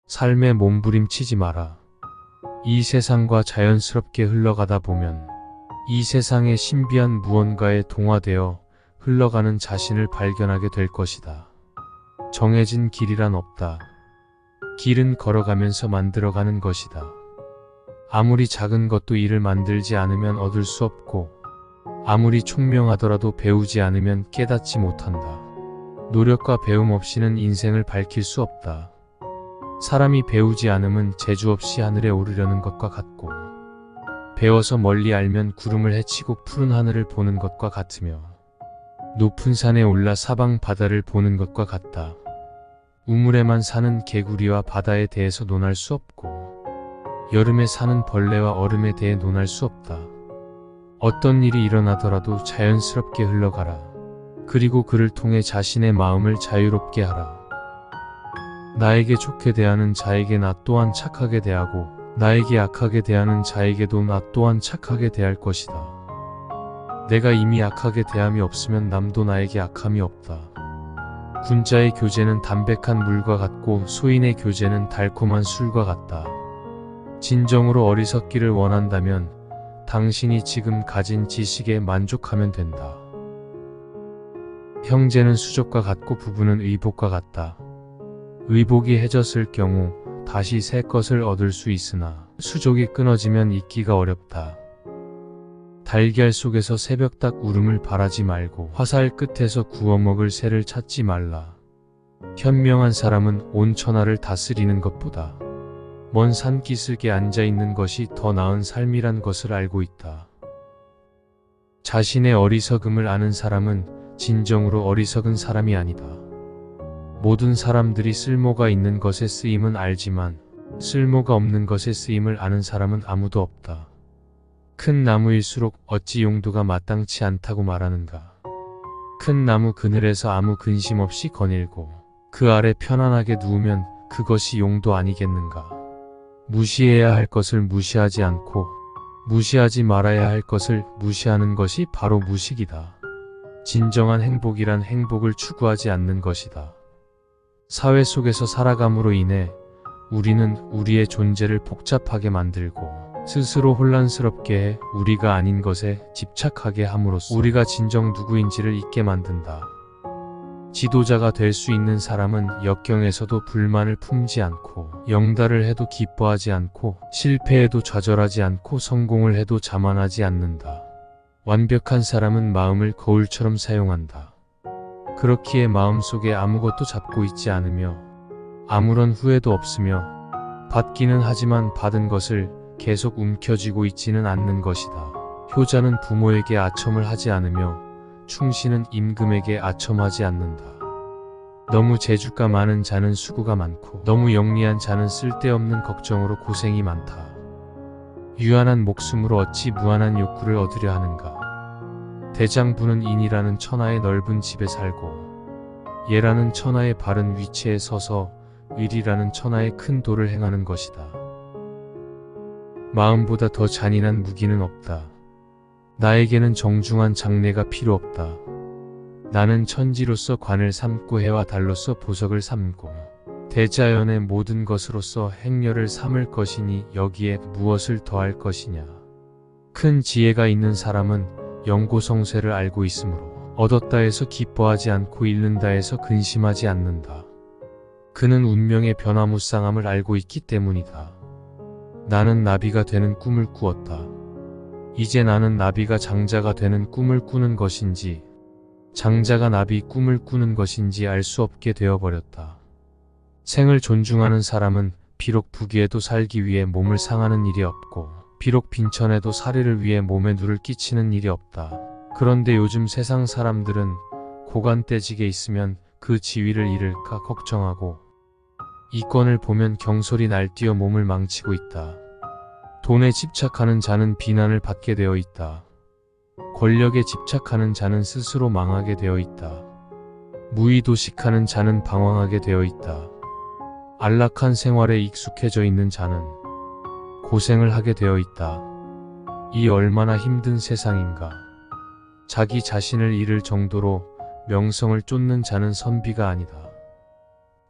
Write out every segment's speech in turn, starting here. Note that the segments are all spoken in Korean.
삶에 몸부림치지 마라. 이 세상과 자연스럽게 흘러가다 보면 이 세상의 신비한 무언가에 동화되어 흘러가는 자신을 발견하게 될 것이다. 정해진 길이란 없다. 길은 걸어가면서 만들어가는 것이다. 아무리 작은 것도 이를 만들지 않으면 얻을 수 없고 아무리 총명하더라도 배우지 않으면 깨닫지 못한다. 노력과 배움 없이는 인생을 밝힐 수 없다. 사람이 배우지 않으면 재주 없이 하늘에 오르려는 것과 같고 배워서 멀리 알면 구름을 헤치고 푸른 하늘을 보는 것과 같으며 높은 산에 올라 사방 바다를 보는 것과 같다. 우물에만 사는 개구리와 바다에 대해서 논할 수 없고 여름에 사는 벌레와 얼음에 대해 논할 수 없다. 어떤 일이 일어나더라도 자연스럽게 흘러가라. 그리고 그를 통해 자신의 마음을 자유롭게 하라. 나에게 좋게 대하는 자에게 나 또한 착하게 대하고 나에게 악하게 대하는 자에게도 나 또한 착하게 대할 것이다. 내가 이미 악하게 대함이 없으면 남도 나에게 악함이 없다. 군자의 교제는 담백한 물과 같고 소인의 교제는 달콤한 술과 같다. 진정으로 어리석기를 원한다면 당신이 지금 가진 지식에 만족하면 된다. 형제는 수족과 같고 부부는 의복과 같다. 의복이 해졌을 경우 다시 새 것을 얻을 수 있으나 수족이 끊어지면 잊기가 어렵다. 달걀 속에서 새벽닭 울음을 바라지 말고 화살 끝에서 구워 먹을 새를 찾지 말라. 현명한 사람은 온 천하를 다스리는 것보다 먼 산기슭에 앉아있는 것이 더 나은 삶이란 것을 알고 있다. 자신의 어리석음을 아는 사람은 진정으로 어리석은 사람이 아니다. 모든 사람들이 쓸모가 있는 것에 쓰임은 알지만 쓸모가 없는 것에 쓰임을 아는 사람은 아무도 없다. 큰 나무일수록 어찌 용도가 마땅치 않다고 말하는가. 큰 나무 그늘에서 아무 근심 없이 거닐고 그 아래 편안하게 누우면 그것이 용도 아니겠는가. 무시해야 할 것을 무시하지 않고 무시하지 말아야 할 것을 무시하는 것이 바로 무식이다. 진정한 행복이란 행복을 추구하지 않는 것이다. 사회 속에서 살아감으로 인해 우리는 우리의 존재를 복잡하게 만들고 스스로 혼란스럽게 해 우리가 아닌 것에 집착하게 함으로써 우리가 진정 누구인지를 잊게 만든다. 지도자가 될 수 있는 사람은 역경에서도 불만을 품지 않고 영달을 해도 기뻐하지 않고 실패해도 좌절하지 않고 성공을 해도 자만하지 않는다. 완벽한 사람은 마음을 거울처럼 사용한다. 그렇기에 마음속에 아무것도 잡고 있지 않으며 아무런 후회도 없으며 받기는 하지만 받은 것을 계속 움켜쥐고 있지는 않는 것이다. 효자는 부모에게 아첨을 하지 않으며 충신은 임금에게 아첨하지 않는다. 너무 재주가 많은 자는 수고가 많고 너무 영리한 자는 쓸데없는 걱정으로 고생이 많다. 유한한 목숨으로 어찌 무한한 욕구를 얻으려 하는가. 대장부는 인이라는 천하의 넓은 집에 살고 예라는 천하의 바른 위치에 서서 위리라는 천하의 큰 도를 행하는 것이다. 마음보다 더 잔인한 무기는 없다. 나에게는 정중한 장례가 필요 없다. 나는 천지로서 관을 삼고 해와 달로서 보석을 삼고 대자연의 모든 것으로서 행렬을 삼을 것이니 여기에 무엇을 더할 것이냐. 큰 지혜가 있는 사람은 영고성쇠를 알고 있으므로 얻었다 해서 기뻐하지 않고 잃는다 해서 근심하지 않는다. 그는 운명의 변화무쌍함을 알고 있기 때문이다. 나는 나비가 되는 꿈을 꾸었다. 이제 나는 나비가 장자가 되는 꿈을 꾸는 것인지 장자가 나비 꿈을 꾸는 것인지 알 수 없게 되어버렸다. 생을 존중하는 사람은 비록 부귀에도 살기 위해 몸을 상하는 일이 없고 비록 빈천에도 사리를 위해 몸에 누를 끼치는 일이 없다. 그런데 요즘 세상 사람들은 고관대직에 있으면 그 지위를 잃을까 걱정하고 이권을 보면 경솔이 날뛰어 몸을 망치고 있다. 돈에 집착하는 자는 비난을 받게 되어 있다. 권력에 집착하는 자는 스스로 망하게 되어 있다. 무의도식하는 자는 방황하게 되어 있다. 안락한 생활에 익숙해져 있는 자는 고생을 하게 되어 있다. 이 얼마나 힘든 세상인가. 자기 자신을 잃을 정도로 명성을 쫓는 자는 선비가 아니다.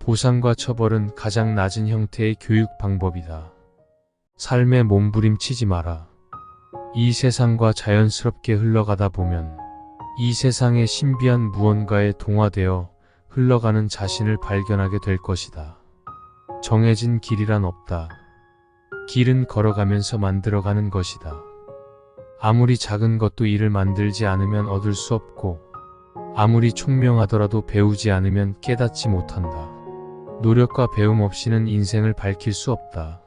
보상과 처벌은 가장 낮은 형태의 교육 방법이다. 삶에 몸부림치지 마라. 이 세상과 자연스럽게 흘러가다 보면 이 세상의 신비한 무언가에 동화되어 흘러가는 자신을 발견하게 될 것이다. 정해진 길이란 없다. 길은 걸어가면서 만들어가는 것이다. 아무리 작은 것도 이를 만들지 않으면 얻을 수 없고 아무리 총명하더라도 배우지 않으면 깨닫지 못한다. 노력과 배움 없이는 인생을 밝힐 수 없다.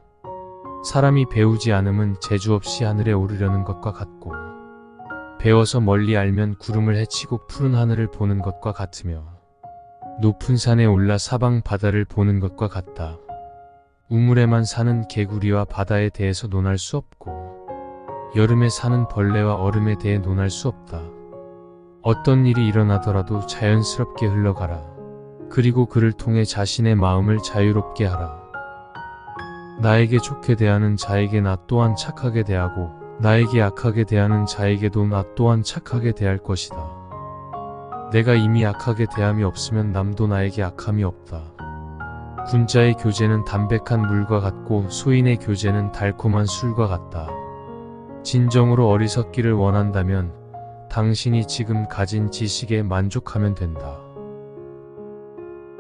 사람이 배우지 않음은 재주 없이 하늘에 오르려는 것과 같고 배워서 멀리 알면 구름을 헤치고 푸른 하늘을 보는 것과 같으며 높은 산에 올라 사방 바다를 보는 것과 같다. 우물에만 사는 개구리와 바다에 대해서 논할 수 없고 여름에 사는 벌레와 얼음에 대해 논할 수 없다. 어떤 일이 일어나더라도 자연스럽게 흘러가라. 그리고 그를 통해 자신의 마음을 자유롭게 하라. 나에게 좋게 대하는 자에게 나 또한 착하게 대하고 나에게 악하게 대하는 자에게도 나 또한 착하게 대할 것이다. 내가 이미 악하게 대함이 없으면 남도 나에게 악함이 없다. 군자의 교제는 담백한 물과 같고 소인의 교제는 달콤한 술과 같다. 진정으로 어리석기를 원한다면 당신이 지금 가진 지식에 만족하면 된다.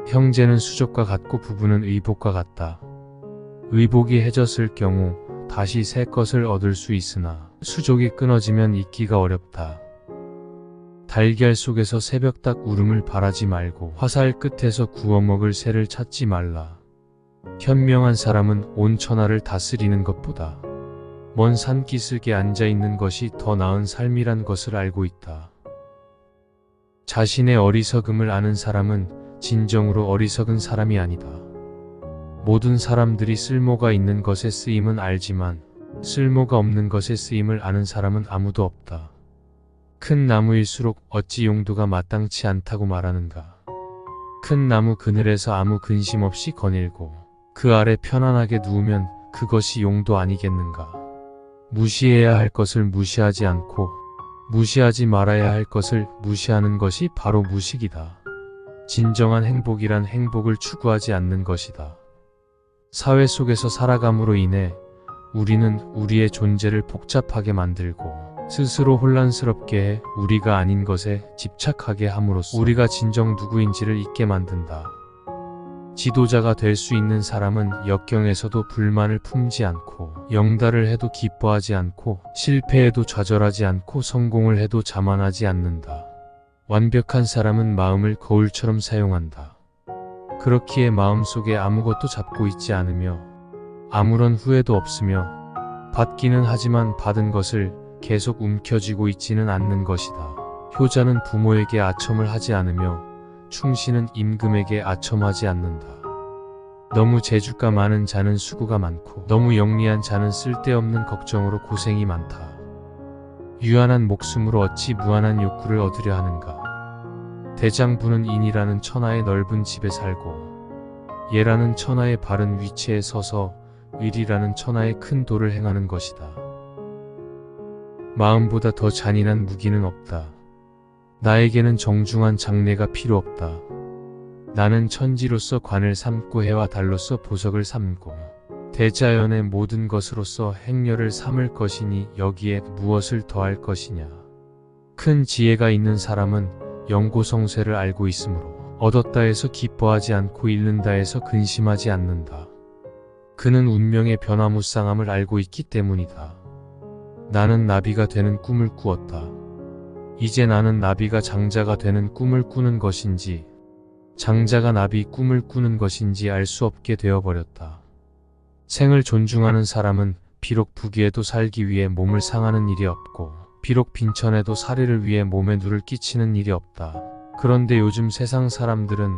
형제는 수족과 같고 부부는 의복과 같다. 의복이 해졌을 경우 다시 새 것을 얻을 수 있으나 수족이 끊어지면 잊기가 어렵다. 달걀 속에서 새벽닭 울음을 바라지 말고 화살 끝에서 구워먹을 새를 찾지 말라. 현명한 사람은 온 천하를 다스리는 것보다 먼 산기슭에 앉아있는 것이 더 나은 삶이란 것을 알고 있다. 자신의 어리석음을 아는 사람은 진정으로 어리석은 사람이 아니다. 모든 사람들이 쓸모가 있는 것에 쓰임은 알지만 쓸모가 없는 것에 쓰임을 아는 사람은 아무도 없다. 큰 나무일수록 어찌 용도가 마땅치 않다고 말하는가. 큰 나무 그늘에서 아무 근심 없이 거닐고 그 아래 편안하게 누우면 그것이 용도 아니겠는가. 무시해야 할 것을 무시하지 않고 무시하지 말아야 할 것을 무시하는 것이 바로 무식이다. 진정한 행복이란 행복을 추구하지 않는 것이다. 사회 속에서 살아감으로 인해 우리는 우리의 존재를 복잡하게 만들고 스스로 혼란스럽게 해 우리가 아닌 것에 집착하게 함으로써 우리가 진정 누구인지를 잊게 만든다. 지도자가 될 수 있는 사람은 역경에서도 불만을 품지 않고 영달을 해도 기뻐하지 않고 실패해도 좌절하지 않고 성공을 해도 자만하지 않는다. 완벽한 사람은 마음을 거울처럼 사용한다. 그렇기에 마음속에 아무것도 잡고 있지 않으며 아무런 후회도 없으며 받기는 하지만 받은 것을 계속 움켜쥐고 있지는 않는 것이다. 효자는 부모에게 아첨을 하지 않으며 충신은 임금에게 아첨하지 않는다. 너무 재주가 많은 자는 수고가 많고 너무 영리한 자는 쓸데없는 걱정으로 고생이 많다. 유한한 목숨으로 어찌 무한한 욕구를 얻으려 하는가. 대장부는 인이라는 천하의 넓은 집에 살고 예라는 천하의 바른 위치에 서서 의리라는 천하의 큰 도를 행하는 것이다. 마음보다 더 잔인한 무기는 없다. 나에게는 정중한 장례가 필요 없다. 나는 천지로서 관을 삼고 해와 달로서 보석을 삼고 대자연의 모든 것으로서 행렬을 삼을 것이니 여기에 무엇을 더할 것이냐. 큰 지혜가 있는 사람은 영고성쇠를 알고 있으므로 얻었다 해서 기뻐하지 않고 잃는다 해서 근심하지 않는다. 그는 운명의 변화무쌍함을 알고 있기 때문이다. 나는 나비가 되는 꿈을 꾸었다. 이제 나는 나비가 장자가 되는 꿈을 꾸는 것인지 장자가 나비 꿈을 꾸는 것인지 알 수 없게 되어버렸다. 생을 존중하는 사람은 비록 부귀에도 살기 위해 몸을 상하는 일이 없고 비록 빈천에도 사리를 위해 몸에 누를 끼치는 일이 없다. 그런데 요즘 세상 사람들은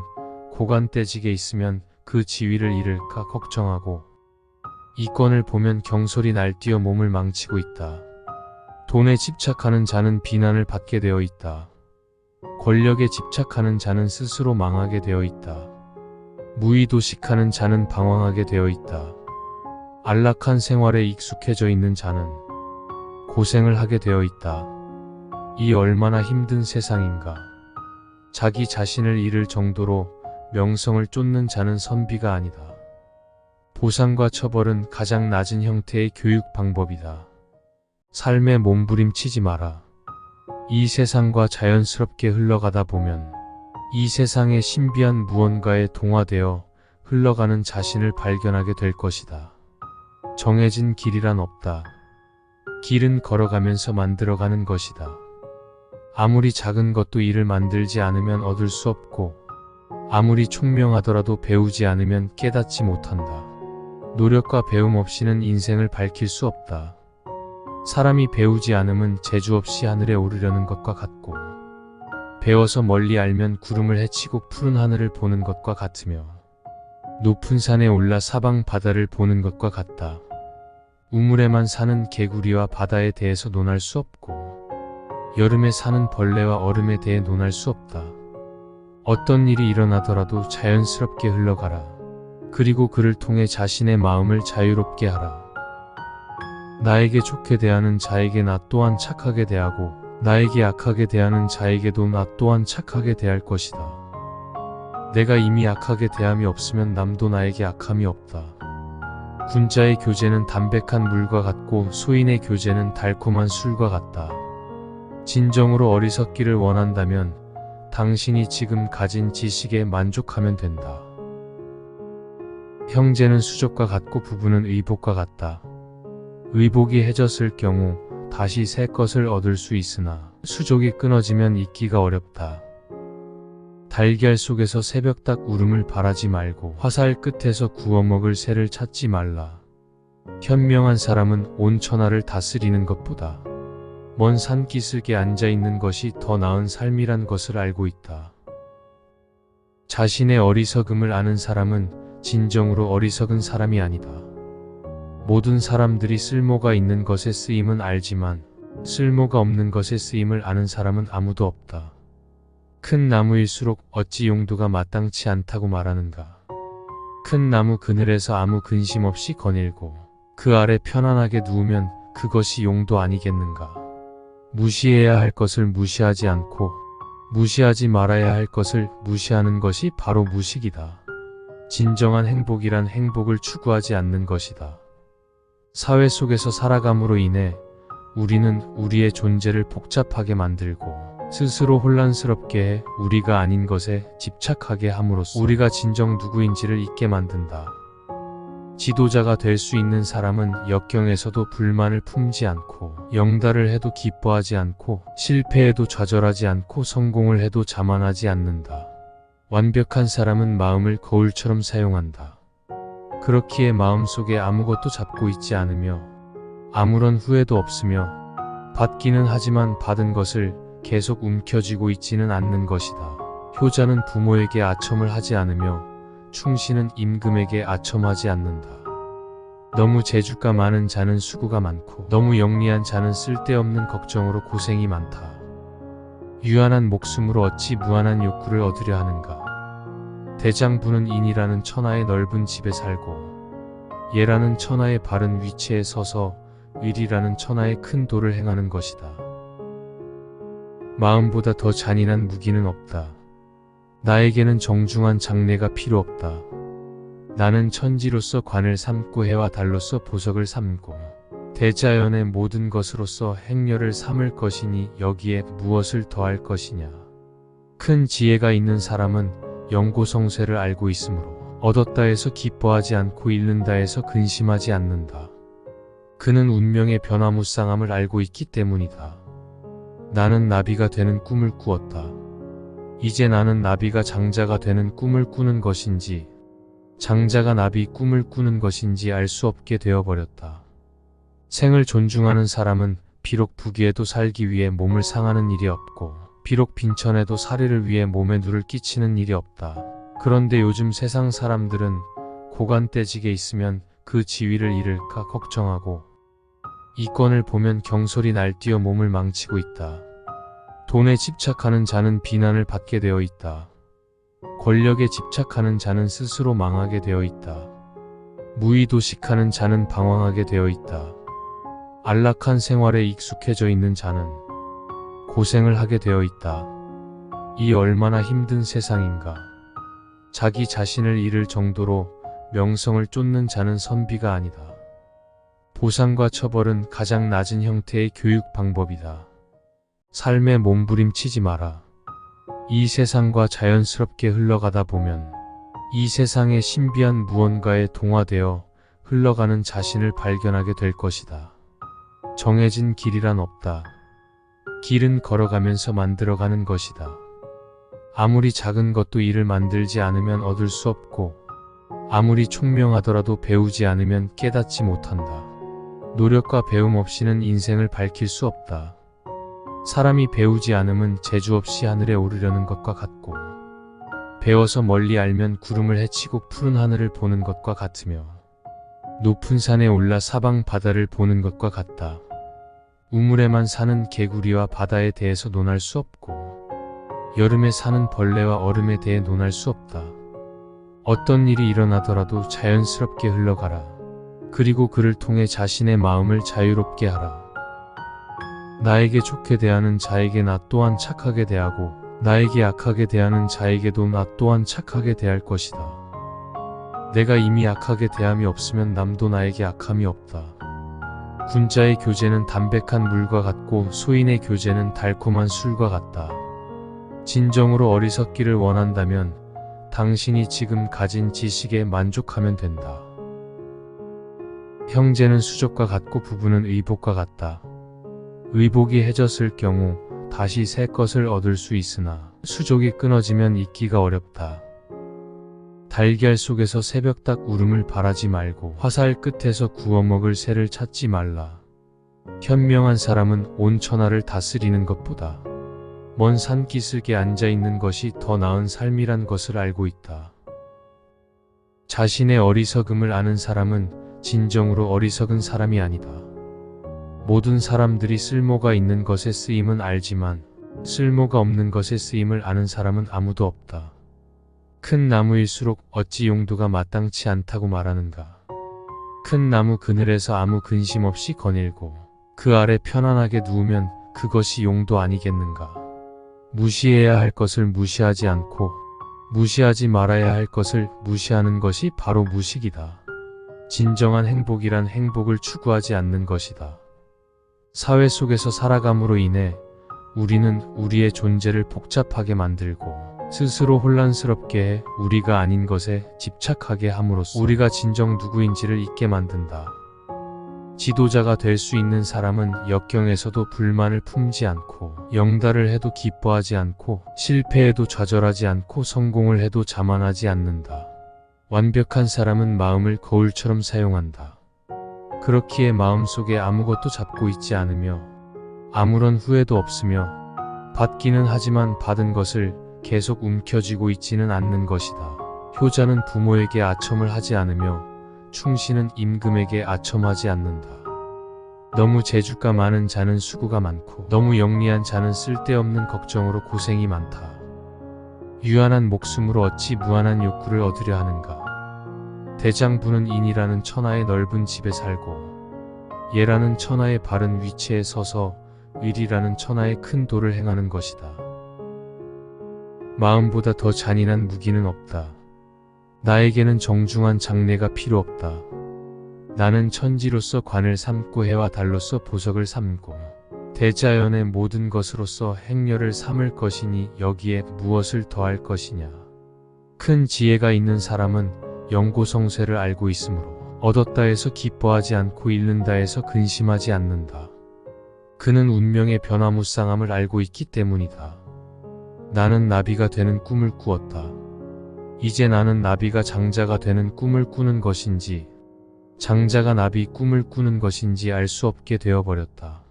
고관대직에 있으면 그 지위를 잃을까 걱정하고 이권을 보면 경솔이 날뛰어 몸을 망치고 있다. 돈에 집착하는 자는 비난을 받게 되어 있다. 권력에 집착하는 자는 스스로 망하게 되어 있다. 무의도식하는 자는 방황하게 되어 있다. 안락한 생활에 익숙해져 있는 자는 고생을 하게 되어 있다. 이 얼마나 힘든 세상인가. 자기 자신을 잃을 정도로 명성을 쫓는 자는 선비가 아니다. 보상과 처벌은 가장 낮은 형태의 교육 방법이다. 삶에 몸부림치지 마라. 이 세상과 자연스럽게 흘러가다 보면 이 세상의 신비한 무언가에 동화되어 흘러가는 자신을 발견하게 될 것이다. 정해진 길이란 없다. 길은 걸어가면서 만들어가는 것이다. 아무리 작은 것도 이를 만들지 않으면 얻을 수 없고 아무리 총명하더라도 배우지 않으면 깨닫지 못한다. 노력과 배움 없이는 인생을 밝힐 수 없다. 사람이 배우지 않음은 재주 없이 하늘에 오르려는 것과 같고 배워서 멀리 알면 구름을 헤치고 푸른 하늘을 보는 것과 같으며 높은 산에 올라 사방 바다를 보는 것과 같다. 우물에만 사는 개구리와 바다에 대해서 논할 수 없고 여름에 사는 벌레와 얼음에 대해 논할 수 없다. 어떤 일이 일어나더라도 자연스럽게 흘러가라. 그리고 그를 통해 자신의 마음을 자유롭게 하라. 나에게 좋게 대하는 자에게 나 또한 착하게 대하고 나에게 악하게 대하는 자에게도 나 또한 착하게 대할 것이다. 내가 이미 악하게 대함이 없으면 남도 나에게 악함이 없다. 군자의 교제는 담백한 물과 같고 소인의 교제는 달콤한 술과 같다. 진정으로 어리석기를 원한다면 당신이 지금 가진 지식에 만족하면 된다. 형제는 수족과 같고 부부는 의복과 같다. 의복이 해졌을 경우 다시 새 것을 얻을 수 있으나 수족이 끊어지면 잊기가 어렵다. 달걀 속에서 새벽닭 울음을 바라지 말고 화살 끝에서 구워 먹을 새를 찾지 말라. 현명한 사람은 온 천하를 다스리는 것보다 먼 산기슭에 앉아있는 것이 더 나은 삶이란 것을 알고 있다. 자신의 어리석음을 아는 사람은 진정으로 어리석은 사람이 아니다. 모든 사람들이 쓸모가 있는 것에 쓰임은 알지만 쓸모가 없는 것에 쓰임을 아는 사람은 아무도 없다. 큰 나무일수록 어찌 용도가 마땅치 않다고 말하는가. 큰 나무 그늘에서 아무 근심 없이 거닐고 그 아래 편안하게 누우면 그것이 용도 아니겠는가. 무시해야 할 것을 무시하지 않고 무시하지 말아야 할 것을 무시하는 것이 바로 무식이다. 진정한 행복이란 행복을 추구하지 않는 것이다. 사회 속에서 살아감으로 인해 우리는 우리의 존재를 복잡하게 만들고 스스로 혼란스럽게 해 우리가 아닌 것에 집착하게 함으로써 우리가 진정 누구인지를 잊게 만든다. 지도자가 될 수 있는 사람은 역경에서도 불만을 품지 않고 영달을 해도 기뻐하지 않고 실패해도 좌절하지 않고 성공을 해도 자만하지 않는다. 완벽한 사람은 마음을 거울처럼 사용한다. 그렇기에 마음속에 아무것도 잡고 있지 않으며 아무런 후회도 없으며 받기는 하지만 받은 것을 계속 움켜쥐고 있지는 않는 것이다. 효자는 부모에게 아첨을 하지 않으며 충신은 임금에게 아첨하지 않는다. 너무 재주가 많은 자는 수고가 많고 너무 영리한 자는 쓸데없는 걱정으로 고생이 많다. 유한한 목숨으로 어찌 무한한 욕구를 얻으려 하는가. 대장부는 인이라는 천하의 넓은 집에 살고 예라는 천하의 바른 위치에 서서 의리라는 천하의 큰 도를 행하는 것이다. 마음보다 더 잔인한 무기는 없다. 나에게는 정중한 장례가 필요 없다. 나는 천지로서 관을 삼고 해와 달로서 보석을 삼고 대자연의 모든 것으로서 행렬을 삼을 것이니 여기에 무엇을 더할 것이냐. 큰 지혜가 있는 사람은 영고성쇠를 알고 있으므로 얻었다 해서 기뻐하지 않고 잃는다 해서 근심하지 않는다. 그는 운명의 변화무쌍함을 알고 있기 때문이다. 나는 나비가 되는 꿈을 꾸었다. 이제 나는 나비가 장자가 되는 꿈을 꾸는 것인지 장자가 나비 꿈을 꾸는 것인지 알 수 없게 되어버렸다. 생을 존중하는 사람은 비록 부귀에도 살기 위해 몸을 상하는 일이 없고 비록 빈천에도 사리를 위해 몸에 누를 끼치는 일이 없다. 그런데 요즘 세상 사람들은 고관떼직에 있으면 그 지위를 잃을까 걱정하고 이권을 보면 경솔이 날뛰어 몸을 망치고 있다. 돈에 집착하는 자는 비난을 받게 되어 있다. 권력에 집착하는 자는 스스로 망하게 되어 있다. 무의도식하는 자는 방황하게 되어 있다. 안락한 생활에 익숙해져 있는 자는 고생을 하게 되어 있다. 이 얼마나 힘든 세상인가. 자기 자신을 잃을 정도로 명성을 쫓는 자는 선비가 아니다. 보상과 처벌은 가장 낮은 형태의 교육 방법이다. 삶에 몸부림치지 마라. 이 세상과 자연스럽게 흘러가다 보면 이 세상의 신비한 무언가에 동화되어 흘러가는 자신을 발견하게 될 것이다. 정해진 길이란 없다. 길은 걸어가면서 만들어가는 것이다. 아무리 작은 것도 이를 만들지 않으면 얻을 수 없고 아무리 총명하더라도 배우지 않으면 깨닫지 못한다. 노력과 배움 없이는 인생을 밝힐 수 없다. 사람이 배우지 않음은 재주 없이 하늘에 오르려는 것과 같고 배워서 멀리 알면 구름을 헤치고 푸른 하늘을 보는 것과 같으며 높은 산에 올라 사방 바다를 보는 것과 같다. 우물에만 사는 개구리와 바다에 대해서 논할 수 없고 여름에 사는 벌레와 얼음에 대해 논할 수 없다. 어떤 일이 일어나더라도 자연스럽게 흘러가라. 그리고 그를 통해 자신의 마음을 자유롭게 하라. 나에게 좋게 대하는 자에게 나 또한 착하게 대하고 나에게 악하게 대하는 자에게도 나 또한 착하게 대할 것이다. 내가 이미 악하게 대함이 없으면 남도 나에게 악함이 없다. 군자의 교제는 담백한 물과 같고 소인의 교제는 달콤한 술과 같다. 진정으로 어리석기를 원한다면 당신이 지금 가진 지식에 만족하면 된다. 형제는 수족과 같고 부부는 의복과 같다. 의복이 해졌을 경우 다시 새 것을 얻을 수 있으나 수족이 끊어지면 잊기가 어렵다. 달걀 속에서 새벽닭 울음을 바라지 말고 화살 끝에서 구워먹을 새를 찾지 말라. 현명한 사람은 온 천하를 다스리는 것보다 먼 산기슭에 앉아있는 것이 더 나은 삶이란 것을 알고 있다. 자신의 어리석음을 아는 사람은 진정으로 어리석은 사람이 아니다. 모든 사람들이 쓸모가 있는 것에 쓰임은 알지만 쓸모가 없는 것에 쓰임을 아는 사람은 아무도 없다. 큰 나무일수록 어찌 용도가 마땅치 않다고 말하는가. 큰 나무 그늘에서 아무 근심 없이 거닐고 그 아래 편안하게 누우면 그것이 용도 아니겠는가. 무시해야 할 것을 무시하지 않고 무시하지 말아야 할 것을 무시하는 것이 바로 무식이다. 진정한 행복이란 행복을 추구하지 않는 것이다. 사회 속에서 살아감으로 인해 우리는 우리의 존재를 복잡하게 만들고 스스로 혼란스럽게 해 우리가 아닌 것에 집착하게 함으로써 우리가 진정 누구인지를 잊게 만든다. 지도자가 될 수 있는 사람은 역경에서도 불만을 품지 않고 영달을 해도 기뻐하지 않고 실패해도 좌절하지 않고 성공을 해도 자만하지 않는다. 완벽한 사람은 마음을 거울처럼 사용한다. 그렇기에 마음속에 아무것도 잡고 있지 않으며 아무런 후회도 없으며 받기는 하지만 받은 것을 계속 움켜쥐고 있지는 않는 것이다. 효자는 부모에게 아첨을 하지 않으며 충신은 임금에게 아첨하지 않는다. 너무 재주가 많은 자는 수고가 많고 너무 영리한 자는 쓸데없는 걱정으로 고생이 많다. 유한한 목숨으로 어찌 무한한 욕구를 얻으려 하는가. 대장부는 인이라는 천하의 넓은 집에 살고 예라는 천하의 바른 위치에 서서 의리라는 천하의 큰 도를 행하는 것이다. 마음보다 더 잔인한 무기는 없다. 나에게는 정중한 장례가 필요 없다. 나는 천지로서 관을 삼고 해와 달로서 보석을 삼고 대자연의 모든 것으로서 행렬을 삼을 것이니 여기에 무엇을 더할 것이냐. 큰 지혜가 있는 사람은 영고성쇠를 알고 있으므로 얻었다 해서 기뻐하지 않고 잃는다 해서 근심하지 않는다. 그는 운명의 변화무쌍함을 알고 있기 때문이다. 나는 나비가 되는 꿈을 꾸었다. 이제 나는 나비가 장자가 되는 꿈을 꾸는 것인지 장자가 나비 꿈을 꾸는 것인지 알 수 없게 되어버렸다.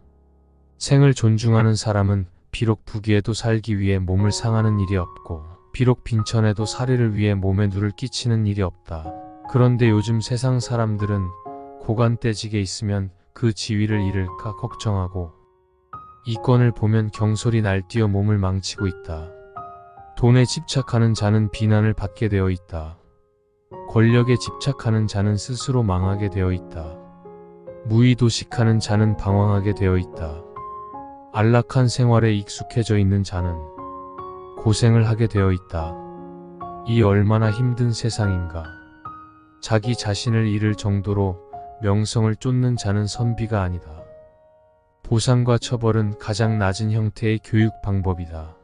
생을 존중하는 사람은 비록 부귀에도 살기 위해 몸을 상하는 일이 없고 비록 빈천에도 사리를 위해 몸에 누를 끼치는 일이 없다. 그런데 요즘 세상 사람들은 고관떼직에 있으면 그 지위를 잃을까 걱정하고 이권을 보면 경솔이 날뛰어 몸을 망치고 있다. 돈에 집착하는 자는 비난을 받게 되어 있다. 권력에 집착하는 자는 스스로 망하게 되어 있다. 무의도식하는 자는 방황하게 되어 있다. 안락한 생활에 익숙해져 있는 자는 고생을 하게 되어 있다. 이 얼마나 힘든 세상인가. 자기 자신을 잃을 정도로 명성을 쫓는 자는 선비가 아니다. 보상과 처벌은 가장 낮은 형태의 교육 방법이다.